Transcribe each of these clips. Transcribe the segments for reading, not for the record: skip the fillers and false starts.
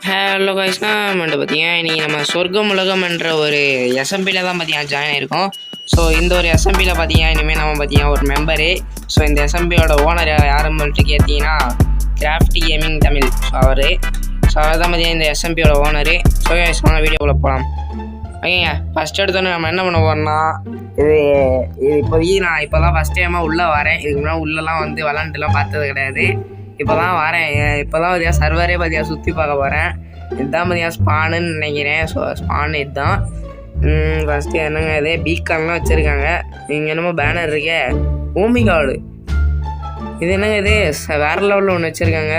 Hello காய்ஸ்னா வந்து பார்த்தீங்கன்னா இன்றைக்கி நம்ம சொர்க்கம் உலகம் என்ற ஒரு எஸ்எம்பியில் தான் பார்த்தீங்கன்னா ஜாயின் ஆகிருக்கோம். ஸோ இந்த ஒரு எஸ்எம்பியில் பார்த்தீங்கன்னா இனிமேல் நம்ம பார்த்தீங்கன்னா ஒரு மெம்பரு. ஸோ இந்த எஸ்எம்பியோட ஓனர் யாருன்னு சொல்லிட்டு கேட்டிங்கன்னா கிராஃப்டி கேமிங் தமிழ். ஸோ அவர் தான் பார்த்தீங்கன்னா இந்த எஸ்எம்பியோட ஓனரு. ஸோ வாங்க வீடியோக்குள்ளே போகலாம். ஓகேங்க, ஃபஸ்ட் எடுத்தோன்னே நம்ம என்ன பண்ண போகிறோம்னா இது இப்போதைக்கு நான் இப்போ தான் ஃபஸ்ட் டைமாக உள்ளே வரேன். இதுக்கு முன்னாடி உள்ளெல்லாம் வந்து விளாண்டுலாம் பார்த்தது கிடையாது. இப்போ தான் வரேன். இப்போ தான் பார்த்தியா சர்வரே பார்த்தியா சுற்றி பார்க்க போகிறேன். இதுதான் பார்த்தியா ஸ்பானுன்னு நினைக்கிறேன். ஸோ ஸ்பான் இதுதான். ஃபஸ்ட்டு என்னங்க இதே பீக்கான்லாம் வச்சுருக்காங்க. இங்கே என்னமோ பேனர் இருக்கே ஓமி கார்டு. இது என்னங்க இது வேறு லெவலில் ஒன்று வச்சுருக்காங்க.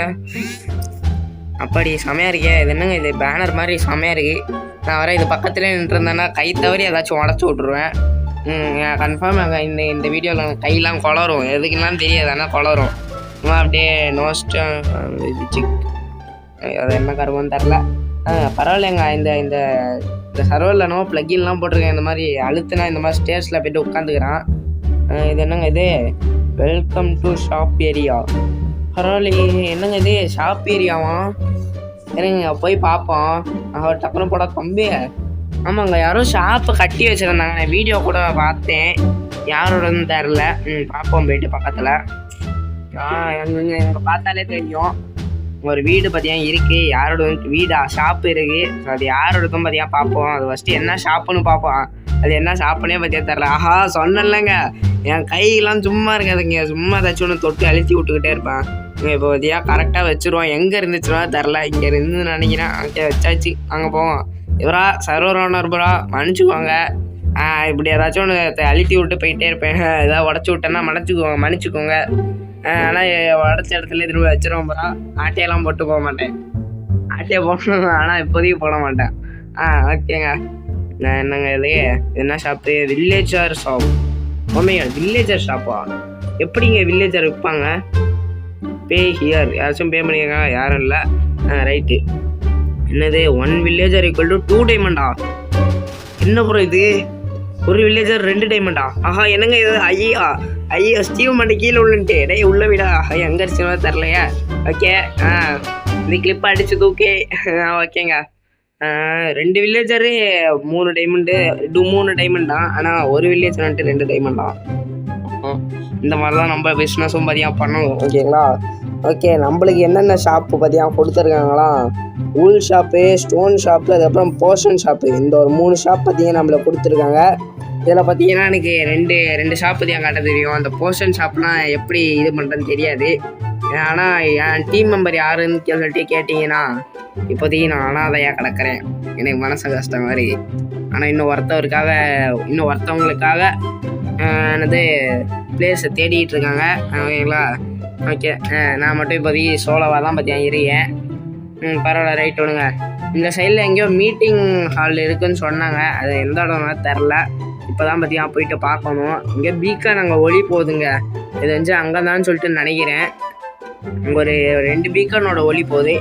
அப்படி செமையாக இருக்கே. இது என்னங்க இது பேனர் மாதிரி செமையாக இருக்குது. நான் வர இது பக்கத்துலேயே நின்றுருந்தேன்னா கை தவறி ஏதாச்சும் உடச்சி விட்ருவேன். கன்ஃபார்ம் நாங்கள் இந்த வீடியோவில் கையெல்லாம் குளரும். எதுக்குலாம் தெரியாது, ஆனால் குளரும். அப்படியே நோஸ்ட்டு இது சிக் அது என்ன கருவன்னு தெரில. பரவாயில்லைங்க. இந்த இந்த இந்த சர்வரில் நோ ப்ளக்கின்லாம் போட்டிருக்கேன். இந்த மாதிரி அழுத்துனா இந்த மாதிரி ஸ்டேர்ஸில் போய்ட்டு உட்காந்துக்கிறான். இது என்னங்க இது வெல்கம் டு ஷாப் ஏரியா. பரவாயில்லையே, என்னங்க இது ஷாப் ஏரியாவா? சரிங்க போய் பார்ப்போம். டக்குனு போட தம்பி. ஆமாங்க, யாரும் ஷாப்பை கட்டி வச்சுருந்தாங்க. நான் வீடியோ கூட பார்த்தேன், யாரோடன்னு தெரில. பார்ப்போம் போயிட்டு பக்கத்தில். எங்க பார்த்தாலே தெரியும் ஒரு வீடு பார்த்தீங்கன்னா இருக்குது. யாரோட வீடா ஷாப்பு இருக்குது. ஸோ அது யாரோடதும் பார்த்தியா பார்ப்போம். அது ஃபஸ்ட்டு என்ன ஷாப்புன்னு பார்ப்போம். அது என்ன ஷாப்புன்னே பார்த்தியா தெரில. ஆஹா சொன்னேன்லங்க, என் கையெல்லாம் சும்மா இருக்காதுங்க. சும்மா ஏதாச்சும் ஒன்று தொட்டு அழுத்தி விட்டுக்கிட்டே இருப்பேன். இப்போ பார்த்தியா கரெக்டாக வச்சுருவோம். எங்கே இருந்துச்சுன்னா தெரில. இங்கே இருந்து நினைக்கிறேன். அங்கே வச்சாச்சு. அங்கே போவோம். இவரா சர்வர் ஓனர் ப்ரோ மன்னிச்சுக்கோங்க. இப்படி ஏதாச்சும் ஒன்று அழுத்தி விட்டு போயிட்டே இருப்பேன். ஏதாவது உடச்சி விட்டேன்னா மன்னிச்சுக்கோங்க. ஆனால் உடச்ச இடத்துல திரும்ப வச்சிருவோம் ப்ரோ. ஆட்டையெல்லாம் போட்டு போக மாட்டேன். ஆட்டையை போடணும், ஆனால் இப்போதைக்கு போட மாட்டேன். ஓகேங்க. நான் என்னங்க இது என்ன ஷாப்பு? Villager shop. ஓமேங்க, வில்லேஜர் ஷாப்பா? எப்படிங்க வில்லேஜர் விற்பாங்க? Pay here. யாராச்சும் பே பண்ணியிருக்காங்க? யாரும் இல்லை. ரைட்டு. என்னது 1 வில்லேஜர் ஈக்குவல் டு 2 டைமண்டா? என்ன ப்ரோ இது? ஒரு வில்லேஜர் 2 டைமண்டா? ஆஹா, என்னங்க இது? ஐயா ஸ்டீவ் மண்டை கீழே உள்ளன்ட்டு டேய் உள்ள விடா. எங்கே அடிச்சுனா தெரிலையா? ஓகே, இந்த கிளிப்பை அடிச்சு தூக்கி. ஓகேங்க, 2 வில்லேஜரு 3 டைமண்டு. 3 டைமண்டா? ஆனால் ஒரு வில்லேஜர் வந்துட்டு 2 டைமண்டா? இந்த மாதிரி தான் நம்ம பிஸ்னஸும் பார்த்தியா பண்ணணும். ஓகேங்களா? ஓகே, நம்மளுக்கு என்னென்ன ஷாப்பு பார்த்தியா கொடுத்துருக்காங்களா? ஊல் ஷாப்பு, ஸ்டோன் ஷாப்பு, அதுக்கப்புறம் போர்ஷன் ஷாப்பு. இந்த ஒரு 3 ஷாப் பார்த்திங்கன்னா நம்மளை கொடுத்துருக்காங்க. இதில் பார்த்தீங்கன்னா எனக்கு ரெண்டு ஷாப்பு தான் காட்ட தெரியும். அந்த போர்ஷன் ஷாப்லாம் எப்படி இது பண்ணுறதுன்னு தெரியாது. ஆனால் என் டீம் மெம்பர் யாருன்னு சொல்லிட்டு கேட்டிங்கன்னா இப்போதைக்கு நான் அனாதையாக கிடக்கிறேன். எனக்கு மனசு கஷ்டம் மாதிரி. ஆனால் இன்னும் ஒருத்தவங்களுக்காக என்னது பிளேஸை தேடிகிட்டு இருக்காங்க. ஓகேங்களா? ஓகே, நான் மட்டும் இப்போதைக்கு சோலோவாக தான் பார்த்தேன் இருக்கேன். பரவாயில்ல, ரைட் விடுங்க. இந்த சைடில் எங்கேயோ மீட்டிங் ஹால் இருக்குதுன்னு சொன்னாங்க. அது எந்த இடம்னா தெரில. இப்போ தான் பார்த்தியா போயிட்டு பார்க்கணும். இங்கே பீக்கான் அங்கே ஒளி போகுதுங்க. இது வந்து அங்கே தான் சொல்லிட்டு நினைக்கிறேன். ஒரு 2 பீக்கானோட ஒளி போகுது.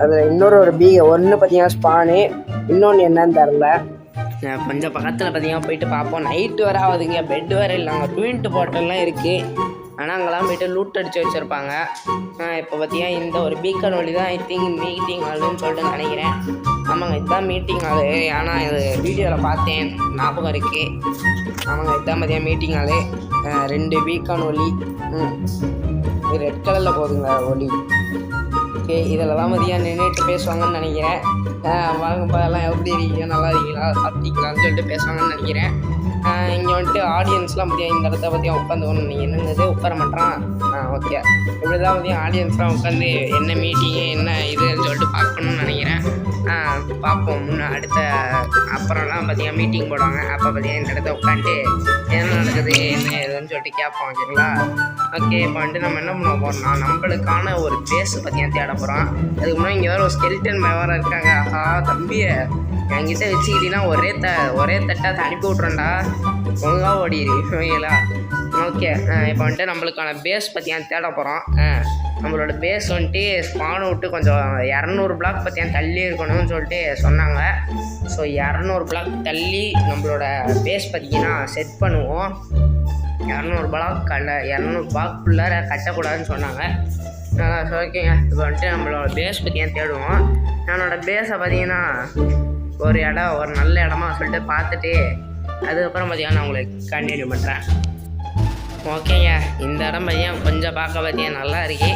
அதில் இன்னொரு ஒன்று பார்த்தீங்கன்னா ஸ்பானு, இன்னொன்று என்னன்னு தெரில. கொஞ்சம் பக்கத்தில் பார்த்தீங்கன்னா போயிட்டு பார்ப்போம். நைட்டு வர ஆகுதுங்க. பெட்டு வேறு இல்லை. அங்கே ட்வின்ட்டு பாட்டெல்லாம் இருக்குது. ஆனால் அங்கெல்லாம் போய்ட்டு லூட் அடித்து வச்சுருப்பாங்க. இப்போ பார்த்தீங்கன்னா இந்த ஒரு பீக்கன் ஒளி தான் ஐ திங்க் மீட்டிங் ஹாலுன்னு சொல்லிட்டு நினைக்கிறேன். ஆமாங்க, இதுதான் மீட்டிங் ஹாலு. ஆனால் இது வீடியோவில் பார்த்தேன், ஞாபகம் இருக்குது. ஆமாங்க, இதுதான் பார்த்தீங்கன்னா மீட்டிங் ஹாலு. 2 பீக்கான் ஒளி. இது ரெட் கலரில் போகுதுங்க ஒளி. ஓகே, இதில் தான் மதியம் நின்றுட்டு பேசுவாங்கன்னு நினைக்கிறேன். வாங்கப்பா எல்லாம் எப்படி இருக்கீங்க, நல்லா இருக்கீங்களா, சாப்பிட்டீங்களான்னு சொல்லிட்டு பேசுவாங்கன்னு நினைக்கிறேன். இங்கே வந்துட்டு ஆடியன்ஸ்லாம் பற்றியா இந்த இடத்த பற்றியா உட்காந்துக்கணும். நீங்கள் என்னது உட்கார மாட்டான்? ஓகே, இப்படி தான் பற்றியா ஆடியன்ஸ்லாம் உட்காந்து என்ன மீட்டிங்கு என்ன இதுன்னு சொல்லிட்டு பார்க்கணுன்னு நினைக்கிறேன். பார்ப்போம். அடுத்த அப்புறம்லாம் பார்த்தீங்கன்னா மீட்டிங் போடுவாங்க. அப்போ பார்த்தீங்கன்னா இந்த இடத்த உட்காந்துட்டு என்ன நடக்குது என்ன ஏதுன்னு சொல்லிட்டு கேட்போம். ஓகேங்களா? ஓகே, இப்போ வந்துட்டு நம்ம என்ன பண்ண போகிறோம்னா நம்மளுக்கான ஒரு பேஸு பார்த்தீங்கன்னா தேட போகிறோம். அதுக்கு முன்னாடி இங்கே வேறு ஒரு ஸ்கெல்டன் வேறு இருக்காங்க. ஆஹா தம்பியை என்கிட்ட வச்சுக்கிட்டீங்கன்னா ஒரே தட்டாக அனுப்பி விட்றேன்டா. ஒழுங்காக ஓடிடு. ஓகேங்களா? ஓகே, இப்போ வந்துட்டு நம்மளுக்கான பேஸ் பார்த்தீங்கன்னா தேட போகிறோம். நம்மளோட பேஸ் வந்துட்டு ஸ்பானை விட்டு கொஞ்சம் 200 பிளாக் பார்த்தீங்கன்னா தள்ளி இருக்கணும்னு சொல்லிட்டு சொன்னாங்க. ஸோ 200 பிளாக் தள்ளி நம்மளோட பேஸ் பார்த்திங்கன்னா செட் பண்ணுவோம். 200 பிளாக்குள்ளே கட்டக்கூடாதுன்னு சொன்னாங்க. நல்லா ஓகேங்க. இப்போ வந்துட்டு நம்மளோட பேஸ் பற்றியா தேடுவோம். என்னோடய பேஸை பார்த்தீங்கன்னா ஒரு நல்ல இடமா சொல்லிட்டு பார்த்துட்டு அதுக்கப்புறம் பார்த்தீங்கன்னா நான் உங்களுக்கு கண்டினியூ பண்ணுறேன். ஓகேங்க, இந்த இடம் பார்த்தீங்கன்னா கொஞ்சம் பார்க்க பார்த்தீங்கன்னா நல்லா இருக்கு.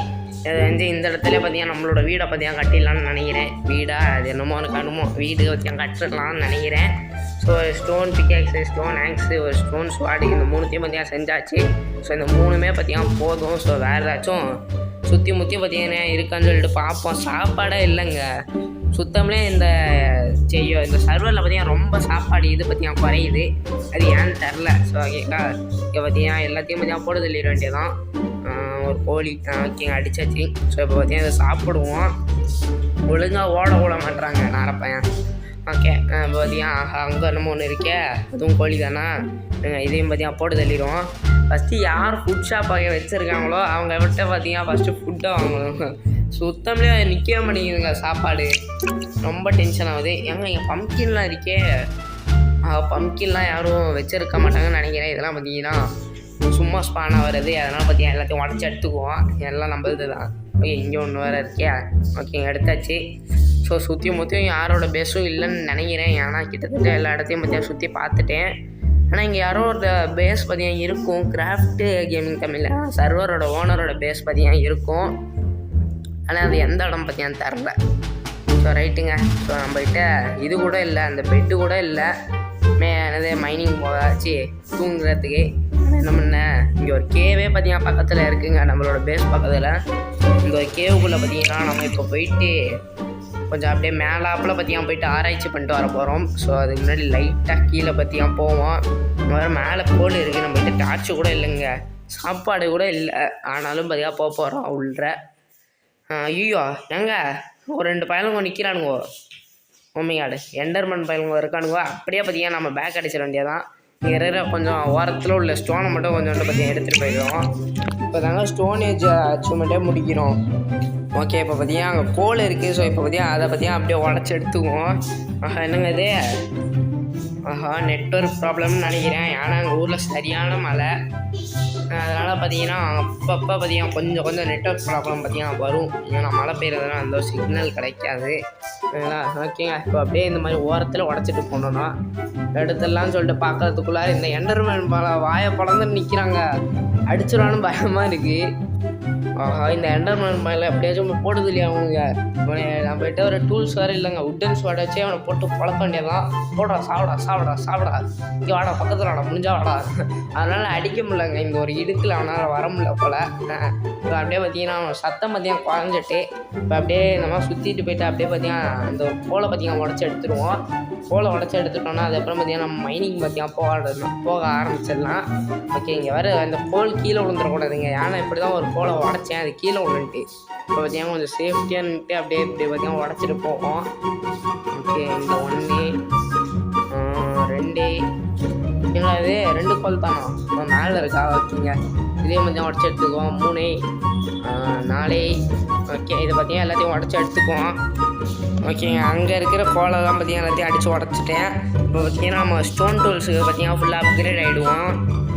அது வந்து இந்த இடத்துல பார்த்தீங்கன்னா நம்மளோட வீடை பார்த்தீங்கன்னா கட்டிடலான்னு நினைக்கிறேன். அது என்னமோ ஒரு கடுமோ வீடு பார்த்தீங்கன்னா கட்டிடலாம்னு நினைக்கிறேன். ஸோ ஸ்டோன் பிக்கேக்ஸு, ஸ்டோன் ஆங்க்ஸு, ஒரு ஸ்டோன் ஸ்வாடு, இந்த 3த்தையும் பார்த்தீங்கன்னா செஞ்சாச்சு. ஸோ இந்த 3மே பார்த்தீங்கன்னா போதும். ஸோ வேறு ஏதாச்சும் சுற்றி முற்றி பார்த்தீங்கன்னா இருக்கான்னு சொல்லிட்டு பார்ப்போம். சாப்பாடே இல்லைங்க சுத்தம்லேயே. இந்த சர்வரில் பார்த்தீங்கன்னா ரொம்ப சாப்பாடு இது பார்த்தீங்கன்னா குறையுது. அது ஏன்னு தெரில. ஸோ ஓகேக்கா, இங்கே பார்த்தீங்கன்னா எல்லாத்தையும் பார்த்தீங்கன்னா போட தள்ளிட வேண்டியதான். ஒரு கோழி ஓகேங்க அடிச்சாச்சு. ஸோ இப்போ பார்த்தீங்கன்னா இதை சாப்பிடுவோம். ஒழுங்காக ஓட மாட்டுறாங்க நாரப்பையன். ஓகே, இப்போ பார்த்தீங்கன்னா அங்கே என்னமோ ஒன்று இருக்கே, அதுவும் கோழி தானே. இதையும் பார்த்தீங்கன்னா போட்டு தள்ளிடுவோம். ஃபஸ்ட்டு யார் ஃபுட் ஷாப் வச்சுருக்காங்களோ அவங்க விட்ட பார்த்தீங்கன்னா ஃபஸ்ட்டு ஃபுட்டை வாங்கணும். சுத்தம்லேயே நிற்கவே மாட்டேங்குதுங்க சாப்பாடு. ரொம்ப டென்ஷன் ஆகுது. இங்கே பம்கின்லாம் இருக்கே, பம்கின்லாம் யாரும் வச்சுருக்க மாட்டாங்கன்னு நினைக்கிறேன். இதெல்லாம் பார்த்தீங்கன்னா சும்மா ஸ்பானாக வருது. அதனால் பார்த்தீங்கன்னா எல்லாத்தையும் உடச்சி எடுத்துக்குவோம். எல்லாம் நம்ம இது தான். ஓகே, இங்கே ஒன்று வேறு இருக்கே. ஓகேங்க, எடுத்தாச்சு. ஸோ சுற்றியும் யாரோட பேஸும் இல்லைன்னு நினைக்கிறேன். ஏன்னா கிட்டத்தட்ட எல்லா இடத்தையும் பார்த்தீங்கன்னா சுற்றி பார்த்துட்டேன். ஆனால் இங்கே யாரோ ஒரு பேஸ் பார்த்தீங்கன்னா இருக்கும். கிராஃப்ட்டு கேமிங் தமிழில் சர்வரோட ஓனரோட பேஸ் பார்த்தீங்கன்னா இருக்கும். ஆனால் அது எந்த இடம் பார்த்தீங்கன்னா தரல. ஸோ ரைட்டுங்க. ஸோ நம்மகிட்ட இது கூட இல்லை, அந்த பெட்டு கூட இல்லை. என்னது மைனிங் போதாச்சு தூங்குறதுக்கு. என்ன பண்ண, இங்கே ஒரு கேவே பார்த்தீங்கன்னா பக்கத்தில் இருக்குங்க, நம்மளோட பேஸ் பக்கத்தில். இந்த ஒரு கேவுக்குள்ளே பார்த்தீங்கன்னா நம்ம இப்போ போயிட்டு கொஞ்சம் அப்படியே மேலாப்பில் பார்த்தீங்கன்னா போயிட்டு ஆராய்ச்சி பண்ணிட்டு வர போகிறோம். ஸோ அதுக்கு முன்னாடி லைட்டாக கீழே பார்த்தீங்கன்னா போவோம். வேறு மேலே கோல் இருக்குது. நம்மகிட்ட டார்ச்சு கூட இல்லைங்க, சாப்பாடு கூட இல்லை. ஆனாலும் பார்த்தீங்கன்னா போகிறோம் உள்ள. ஐயோ எங்க ஒரு 2 பயலுங்க நிற்கிறானுங்கோ. ஓமிகாடு எண்டர்மன் பயலுங்க இருக்கானுங்கோ. அப்படியே பார்த்தீங்கன்னா நம்ம பேக் அடிச்சிட வேண்டியதான். இங்கே கொஞ்சம் ஓரத்தில் உள்ள ஸ்டோனை மட்டும் கொஞ்சம் பார்த்தீங்கன்னா எடுத்துகிட்டு போயிடுவோம். இப்போ தாங்க ஸ்டோனேஜ் அச்சீவ்மெண்ட்டே முடிக்கிறோம். ஓகே, இப்போ பார்த்தீங்கன்னா அங்கே கோல் இருக்குது. ஸோ இப்போ பார்த்தீங்கன்னா அதை பார்த்தீங்கன்னா அப்படியே உடச்சி எடுத்துக்குவோம். என்னங்க இது, நெட்வொர்க் ப்ராப்ளம்னு நினைக்கிறேன். ஏன்னா எங்கள் ஊரில் சரியான மழை. அதனால் பார்த்தீங்கன்னா அப்பப்போ பார்த்தீங்கன்னா கொஞ்சம் நெட்வொர்க் ப்ராப்ளம் பார்த்தீங்கன்னா வரும். ஏன்னா மழை பெய்யறதுனால அந்த சிக்னல் கிடைக்காது. ஓகேங்க, இப்போ அப்படியே இந்த மாதிரி ஓரத்தில் உடச்சிட்டு போனோன்னா எடுத்துடலான்னு சொல்லிட்டு பார்க்கறதுக்குள்ளே இந்த எண்டர்மேன் வாயை பழந்து நிற்கிறாங்க. அடிச்சிடலான்னு பயமாக இருக்குது. இந்த எண்டர்மேன் மேலே எப்படியாச்சும் போடுது இல்லையா அவங்க. நம்மகிட்ட ஒரு டூல்ஸ் வேறு இல்லைங்க. உட்டன் ஸ்வாட் வச்சு அவனை போட்டு பழக்க வேண்டியதான். போடுறா சாப்பிடா இங்கே வாடா, பக்கத்தில் வாடா, முடிஞ்சா வாடா. அதனால் அடிக்க முடியலங்க. இந்த ஒரு இடுக்கில் அவனால் வர முடியல போல். இப்போ அப்படியே பார்த்தீங்கன்னா அவன் சத்தம் பார்த்தீங்கன்னா குறைஞ்சிட்டு இப்போ அப்படியே நம்ம சுற்றிட்டு போயிட்டு அப்படியே பார்த்தீங்கன்னா இந்த ஒரு கோலை பார்த்தீங்கன்னா உடச்சி எடுத்துருவோம். கோலை உடச்சி எடுத்துட்டோன்னா அதுக்கப்புறம் பார்த்தீங்கன்னா நம்ம மைனிங் பார்த்தீங்கன்னா போக ஆரம்பிச்சிடலாம். ஓகே, இங்கே வேறு அந்த கோல் கீழே விழுந்துடக்கூடாதுங்க. ஏன்னா இப்படி தான் ஒரு கோலை உடச்சேன், அது கீழே விழுந்துட்டு. இப்போ பார்த்தீங்கன்னா கொஞ்சம் சேஃப்டியான்ட்டு அப்படியே இப்படி பார்த்தீங்கன்னா உடச்சிட்டு போவோம். ஓகே, இந்த 1 2 இல்லைங்களா, இது 2 கோல் தானோ மேலே இருக்கா. ஓகேங்க, இதே மாதிரி உடச்சி எடுத்துக்குவோம். 3 4. ஓகே, இதை பார்த்தீங்கன்னா எல்லாத்தையும் உடச்சி எடுத்துக்குவோம். ஓகேங்க, அங்கே இருக்கிற கோலெல்லாம் பார்த்தீங்கன்னா எல்லாத்தையும் அடித்து உடச்சிட்டேன். இப்போ பார்த்தீங்கன்னா நம்ம ஸ்டோன் டூல்ஸுக்கு பார்த்தீங்கன்னா ஃபுல்லாக அப்கிரேட் ஆகிடுவோம்.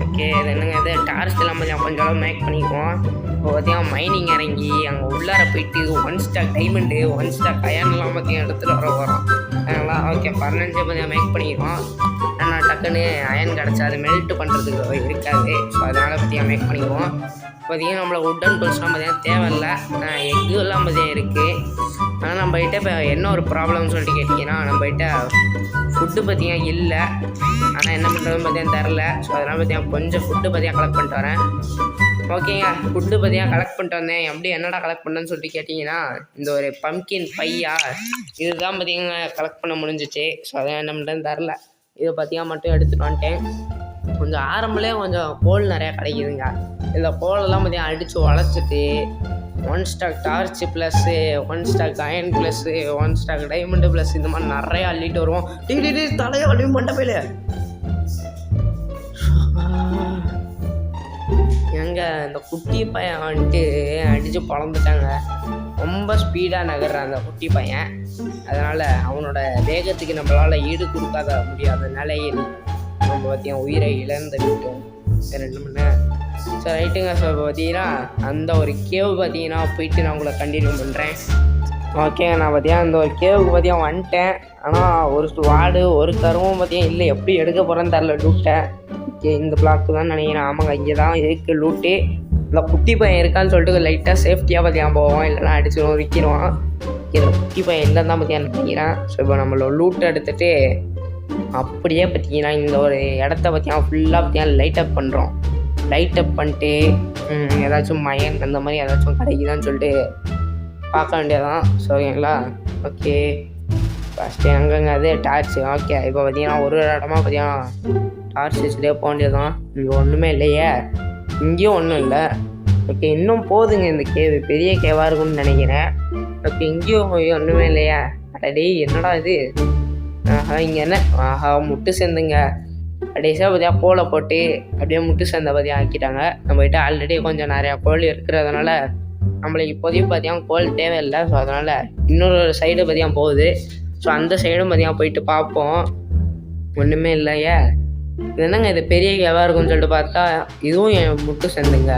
ஓகே, இது என்னங்க இது டார்ச்லாம் பார்த்தீங்கன்னா கொஞ்சம் அளவு மேக் பண்ணிக்குவோம். இப்போ பார்த்தீங்கன்னா மைனிங் இறங்கி அங்கே உள்ளார போயிட்டு 1 ஸ்டாக் டைமண்டு 1 ஸ்டாக் அயன்லாம் பார்த்தீங்கன்னா எடுத்துகிட்டு வரோம். அதனால ஓகே 15 பார்த்தீங்கன்னா மேக் பண்ணிக்குவோம். ஆனால் டக்குன்னு அயன் கிடச்சா அது மெல்ட் பண்ணுறதுக்கு இருக்காது. ஸோ அதனால் பார்த்தீங்கன்னா மேக் பண்ணிக்குவோம். பார்த்தீங்கன்னா நம்மளை உட்டன் டூல்ஸ்லாம் பார்த்தீங்கன்னா தேவையில்லை. எக்குலாம் பார்த்தீங்கன்னா இருக்குது. ஆனால் நம்மகிட்ட இப்போ என்ன ஒரு ப்ராப்ளம்னு சொல்லிட்டு கேட்டிங்கன்னா, நம்மகிட்ட ஃபுட்டு பார்த்தீங்கன்னா இல்லை. ஆனால் என்ன பண்ணுறதுன்னு பார்த்தீங்கன்னா தெரில. ஸோ அதனால் பார்த்தீங்கன்னா கொஞ்சம் ஃபுட்டு பார்த்தீங்கன்னா கலெக்ட் பண்ணிட்டு வரேன். ஓகேங்க, ஃபுட்டு பார்த்தீங்கன்னா கலெக்ட் பண்ணிட்டு வந்தேன். எப்படி என்னடா கலெக்ட் பண்ணேன்னு சொல்லிட்டு கேட்டிங்கன்னா, இந்த ஒரு பம்கின் பையா இதுதான் பார்த்தீங்கன்னா கலெக்ட் பண்ண முடிஞ்சிச்சு. ஸோ அதான் என்ன பண்ணுறதுன்னு தெரில. இதை பார்த்தீங்கன்னா மட்டும் எடுத்துகிட்டு வந்துட்டேன். கொஞ்சம் ஆரம்பத்திலே கொஞ்சம் கோல் நிறையா கிடைக்குதுங்க. இந்த கோலெல்லாம் பார்த்தீங்கன்னா அடித்து உழைச்சிட்டு 1 stack torch plus 1 stack iron plus 1 stack diamond plus இந்த மாதிரி நிறையா அள்ளிட்டு வருவோம். டீ தலையை வலி மண்டபையில் எங்க இந்த குட்டி பையன் வந்துட்டு அடித்து பழந்துட்டாங்க. ரொம்ப ஸ்பீடாக நகர்றான் அந்த குட்டி பையன். அதனால் அவனோட வேகத்துக்கு நம்மளால் ஈடு கொடுக்காத முடியாத நிலையில் நம்ம பார்த்தீங்கன்னா உயிரை இழந்து விட்டோம். 2 மணி நேரம் ஸோ ரைட்டுங்க. ஸோ இப்போ பார்த்தீங்கன்னா அந்த ஒரு கேவ் பார்த்தீங்கன்னா போயிட்டு நான் உங்களை கண்டினியூ பண்ணுறேன். ஓகேங்க. நான் பார்த்தீங்கன்னா அந்த ஒரு கேவுக்கு பார்த்தீங்கன்னா வந்துட்டேன். ஆனால் ஒரு வார்டு ஒரு கருவும் பார்த்தீங்கன்னா இல்லை, எப்படி எடுக்க போகிறேன்னு தெரில லூட்டை. ஓகே, இந்த பிளாக்கு தான் நினைக்கிறேன். ஆமாங்க, இங்கே தான் இருக்குது லூட்டு. இந்த குட்டி பையன் இருக்கான்னு சொல்லிட்டு லைட்டாக சேஃப்டியாக பார்த்தீங்கன்னா போவோம், இல்லைனா அடிச்சிடுவோம் விற்கிறோம். இதில் குட்டி பையன் இல்லைன்னு தான் பார்த்தீங்கன்னா நினைக்கிறேன். ஸோ இப்போ நம்மளோட லூட்டை எடுத்துகிட்டு அப்படியே பார்த்தீங்கன்னா இந்த ஒரு இடத்த பார்த்தீங்கன்னா ஃபுல்லாக பார்த்தீங்கன்னா லைட் அப் பண்ணுறோம். லைட் அப் பண்ணிட்டு ஏதாச்சும் மயன் அந்த மாதிரி ஏதாச்சும் கிடைக்குதான்னு சொல்லிட்டு பார்க்க வேண்டியதான். ஸோ ஓகேங்களா. ஓகே, ஃபஸ்ட்டு எங்கேங்க அது டார்ச்சு. ஓகே, இப்போ பார்த்தீங்கன்னா ஒரு இடமா பார்த்தீங்கன்னா டார்ச் வச்சுட்டே போக வேண்டியதான். இங்கே ஒன்றுமே இல்லையே, இங்கேயும் ஒன்றும் இல்லை. ஓகே, இன்னும் போதுங்க இந்த கேவு, பெரிய கேவாக இருக்கும்னு நினைக்கிறேன். ஓகே, இங்கேயும் ஒன்றுமே இல்லையா. அடடே என்னடா இது. இங்கே என்ன, முட்டு சேர்ந்துங்க கடைசியாக பார்த்தியா கோலை போட்டு அப்படியே முட்டு சேர்ந்த பார்த்தியா ஆக்கிட்டாங்க. நம்மகிட்ட ஆல்ரெடி கொஞ்சம் நிறையா கோல் இருக்கிறதுனால நம்மளுக்கு இப்போதையும் பார்த்தீங்கன்னா கோல் தேவையில்லை. ஸோ அதனால் இன்னொரு சைடு பார்த்தீங்கன்னா போகுது. ஸோ அந்த சைடும் பார்த்தீங்கன்னா போயிட்டு பார்ப்போம். ஒன்றுமே இல்லையே. இது என்னங்க இது பெரிய கேவாக இருக்குன்னு சொல்லிட்டு பார்த்தா இதுவும் என் முட்டு சேர்ந்துங்க.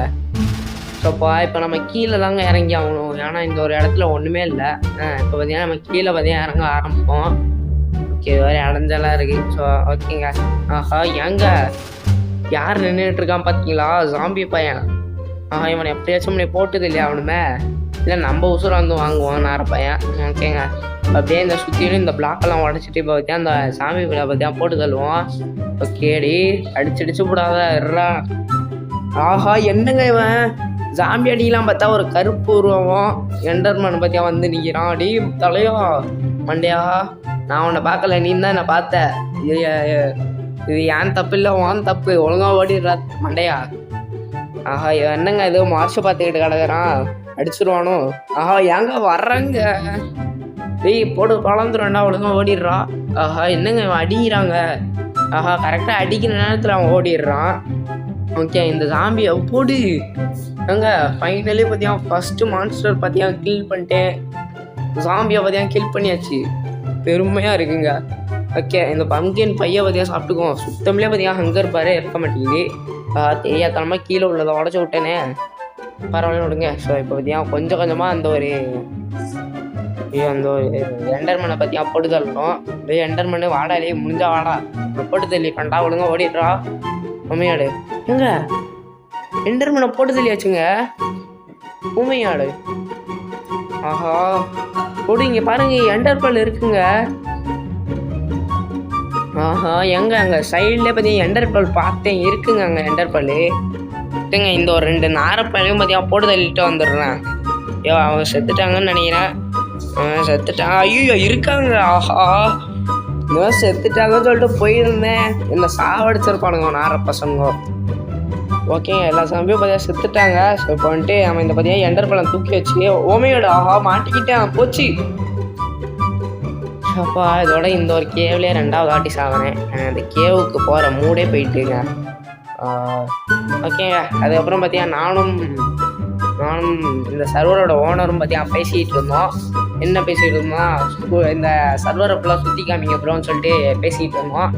ஸோப்பா இப்போ நம்ம கீழே தாங்க இறங்கி ஆகணும், ஏன்னா இந்த ஒரு இடத்துல ஒன்றுமே இல்லை. இப்போ பார்த்தீங்கன்னா நம்ம கீழே பார்த்தீங்கன்னா இறங்க ஆரம்பிப்போம். ஓகே, வேறு அடைஞ்செல்லாம் இருக்குது. ஸோ ஓகேங்க. ஏங்க யார் நின்றுட்டு இருக்கான் பார்த்தீங்களா, ஜாம்பி பையன். இவனை எப்படியாச்சும் முன்னே போட்டது இல்லையா அவனுமே, இல்லை நம்ம உசுரை வந்து வாங்குவான் நார பையன். ஓகேங்க, அப்படியே இந்த சுற்றிலும் இந்த பிளாக்கெல்லாம் உடச்சிட்டு இப்போ பார்த்தா அந்த சாமி பிள்ளை பார்த்தா போட்டு தள்ளுவோம். ஓகேடி, அடிச்சு போடாத இருறா. என்னங்க இவன் ஜாம்பி அடிக்கலாம் பார்த்தா ஒரு கருப்பு உருவம் எண்டர்மேன் பற்றியா வந்து நிற்கிறான். அடி தலையோ மண்டையா, நான் உன்னை பார்க்கல, நீ தான் என்னை பார்த்த. இது ஏன் தப்பு இல்லை, வான் தப்பு, ஒழுங்காக ஓடிடுறா மண்டையா. என்னங்க இது மார்ஷை பார்த்துக்கிட்டு கிடக்குறான், அடிச்சிருவானோ. ஏங்க வர்றாங்க, போடு கலந்துருவேண்டா, ஒழுங்காக ஓடிடுறா. என்னங்க இவன் அடிக்கிறாங்க. கரெக்டாக அடிக்கிற நேரத்தில் அவன் ஓடிடுறான். ஓகே, இந்த ஜாம்பியை போடு. ஏங்க ஃபைனலி பார்த்தீங்கன்னா ஃபஸ்ட்டு மான்ஸ்டர் பார்த்தீங்கன்னா கில் பண்ணிட்டேன். ஜாம்பியை பார்த்தீங்கன்னா கில் பண்ணியாச்சு, பெருமையாக இருக்குங்க. ஓகே, இந்த பம்கின் பையை பார்த்தீங்கன்னா சாப்பிட்டுக்குவோம். சுத்தமிலே பார்த்தீங்கன்னா ஹங்கர் பாரு இருக்க மாட்டேங்குது. தெரியாதனமாக கீழே உள்ளதை உடச்சி விட்டேனே, பரவாயில்ல விடுங்க. ஸோ இப்போ பார்த்தீங்கன்னா கொஞ்சம் கொஞ்சமாக அந்த ஒரு எண்டர்மேனை பார்த்தீங்கன்னா போட்டு தள்ளணும். எண்டர்மேனு வாடாலே முடிஞ்சா வாடா, போட்டு தள்ளி கண்டா ஒழுங்கா ஓடிடுறா உண்மையாடு. ஏங்க எண்டர்மேனை போட்டு தள்ளியாச்சுங்க உண்மையாடு. போடு, இங்கே பாருங்க எண்டர்பல் இருக்குங்க. எங்க அங்கே சைட்லேயே பார்த்தீங்கன்னா எண்டர்பல் பார்த்தேன் இருக்குங்க. அங்கே எண்டர்பல் இல்லைங்க. இந்த ஒரு 2 நாரப்பலையும் பார்த்தீங்கன்னா போட்டு தள்ளிட்டு வந்துடுறேன். அவங்க செத்துட்டாங்கன்னு நினைக்கிறேன். செத்துட்டாங்க. ஐயோ இருக்காங்க. இன்னும் செத்துட்டாங்கன்னு சொல்லிட்டு போயிருந்தேன், என்ன சாவடிச்சிருப்பானுங்க நார பசங்க. ஓகேங்க, எல்லா சாம்பியும் பார்த்தீங்கன்னா செத்துட்டாங்க. ஸோ இப்போ வந்துட்டு அவன் இந்த பார்த்தீங்கன்னா எண்டர்பலம் தூக்கி வச்சு ஓமையோட மாட்டிக்கிட்டேன் போச்சு. அப்பா இதோட இந்த ஒரு கேவ்லேயே 2வது வாட்டி சாகிறேன். அந்த கேவுக்கு போகிற மூடே போயிட்டுங்க. ஓகேங்க, அதுக்கப்புறம் பார்த்தீங்கன்னா நானும் இந்த சர்வரோட ஓனரும் பார்த்தீங்கன்னா பேசிகிட்டு இருந்தோம். என்ன பேசிகிட்டு இருந்தோம், இந்த சர்வரை ஃபுல்லாக சுற்றி காமிங்க ப்ரோன்னு சொல்லிட்டு பேசிகிட்டு இருந்தோம்.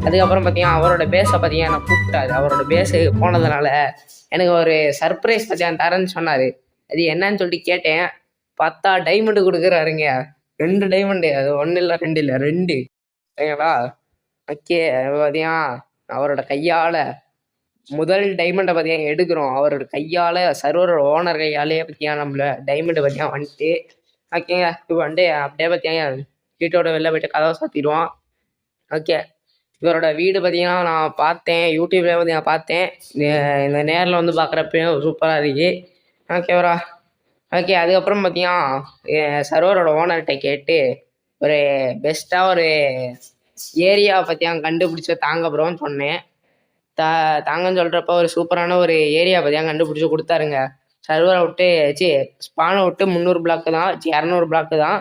அதுக்கப்புறம் பார்த்தீங்கன்னா அவரோட பேஸை பார்த்தீங்கன்னா நான் கூப்பிட்டாரு. அவரோட பேஸு போனதுனால எனக்கு ஒரு சர்ப்ரைஸ் பார்த்தீங்கன்னா தரேன்னு சொன்னார். அது என்னன்னு சொல்லிட்டு கேட்டேன். 10 டைமண்டு கொடுக்குறாருங்க. 2 டைமண்டு, அது 1 இல்லை 2 இல்லை 2. சரிங்களா. ஓகே, பார்த்தீங்கன்னா அவரோட கையால் முதல் டைமண்டை பார்த்தீங்கன்னா எடுக்கிறோம். அவரோட கையால் சர்வரோட ஓனர் கையாலே பார்த்தீங்கன்னா நம்மள டைமண்டை பார்த்தீங்கன்னா வந்துட்டு. ஓகேங்க, இப்போ வந்துட்டு அப்படியே பார்த்தீங்கன்னா வீட்டோட வெளில போய்ட்டு கதவை சாத்திடுவோம். ஓகே, இவரோட வீடு பார்த்தீங்கன்னா நான் பார்த்தேன், யூடியூப்லேயே பார்த்தீங்கன்னா பார்த்தேன். இந்த நேரில் வந்து பார்க்குறப்பையும் சூப்பராக இருக்குது. ஓகேவரா. ஓகே, அதுக்கப்புறம் பார்த்தீங்கன்னா சர்வரோட ஓனர்கிட்ட கேட்டு ஒரு பெஸ்ட்டாக ஒரு ஏரியாவை பார்த்தீங்கன்னா கண்டுபிடிச்ச தாங்க ப்ரோன்னு சொன்னேன். தாங்கன்னு சொல்கிறப்ப ஒரு சூப்பரான ஒரு ஏரியா பார்த்தீங்கன்னா கண்டுபிடிச்சி கொடுத்தாருங்க. சர்வரை விட்டு ஸ்பானை விட்டு 300 பிளாக்கு தான், 200 பிளாக்கு தான்.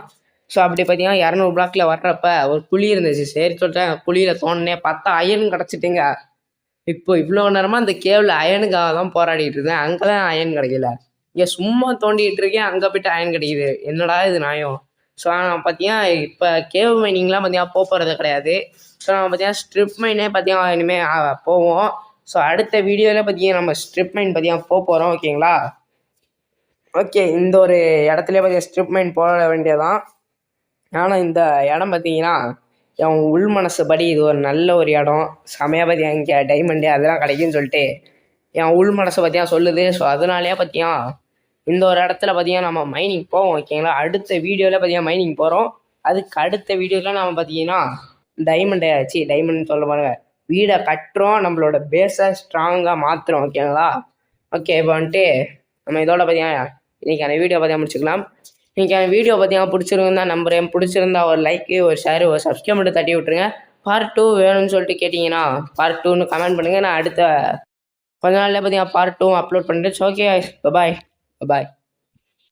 ஸோ அப்படி பார்த்தீங்கன்னா 200 பிளாக்கில் வர்றப்ப ஒரு குழி இருந்துச்சு. சரி சொல்லிட்டேன், குழியில் தோணுனே பார்த்தா அயன் கிடச்சிட்டுங்க. இப்போ இவ்வளோ நேரமாக அந்த கேவில் அயனுக்காக தான் போராடிட்டு இருக்கேன். அங்கே தான் அயன் கிடைக்கல. இங்கே சும்மா தோண்டிகிட்டு இருக்கேன், அங்கே போய்ட்டு அயன் கிடைக்குது. என்னடா இது நியாயம். ஸோ நான் பார்த்தீங்கன்னா இப்போ கேவ் மைனிங்லாம் பார்த்தீங்கன்னா போகிறது கிடையாது. ஸோ நம்ம பார்த்தீங்கன்னா ஸ்ட்ரிப் மைனே பார்த்தீங்கன்னா இனிமேல் போவோம். ஸோ அடுத்த வீடியோவில் பார்த்தீங்கன்னா நம்ம ஸ்ட்ரிப் மைன் பார்த்தீங்கன்னா போகிறோம் ஓகேங்களா. ஓகே, இந்த ஒரு இடத்துல பார்த்தீங்கன்னா ஸ்ட்ரிப் மைன் போட வேண்டியதான். ஆனால் இந்த இடம் பார்த்தீங்கன்னா என் உள் மனசு படி இது ஒரு நல்ல ஒரு இடம். செமையாக பார்த்தீங்கன்னா இங்கே டைமண்டு அதெல்லாம் கிடைக்குன்னு சொல்லிட்டு என் உள் மனசை பார்த்தீங்கன்னா சொல்லுது. ஸோ அதனாலேயே பார்த்தீங்கன்னா இந்த ஒரு இடத்துல பார்த்தீங்கன்னா நம்ம மைனிங் போவோம் ஓகேங்களா. அடுத்த வீடியோவில் பார்த்தீங்கன்னா மைனிங் போகிறோம். அதுக்கு அடுத்த வீடியோவில் நம்ம பார்த்தீங்கன்னா டைமண்ட் சொல்ல பாருங்க வீடை கட்டுறோம், நம்மளோட பேஸை ஸ்ட்ராங்காக மாற்றுறோம் ஓகேங்களா. ஓகே, இப்போ வந்துட்டு நம்ம இதோட பார்த்தீங்கன்னா இன்றைக்கான வீடியோ பார்த்தீங்கன்னா முடிச்சுக்கலாம். இன்றைக்கான வீடியோ பார்த்தீங்கன்னா பிடிச்சிருந்தா நம்புறேன். பிடிச்சிருந்தா ஒரு லைக்கு, ஒரு ஷேரு, ஒரு சப்ஸ்கிரைப் மட்டும் தட்டி விட்ருங்க. பார்ட் 2 வேணும்னு சொல்லிட்டு கேட்டிங்கன்னா பார்ட் 2ன்னு கமெண்ட் பண்ணுங்கள். நான் அடுத்த கொஞ்ச நாள்ல பார்த்தீங்கன்னா பார்ட் 2 அப்லோட் பண்ணுறேன். ஓகே, பாய் பாய்.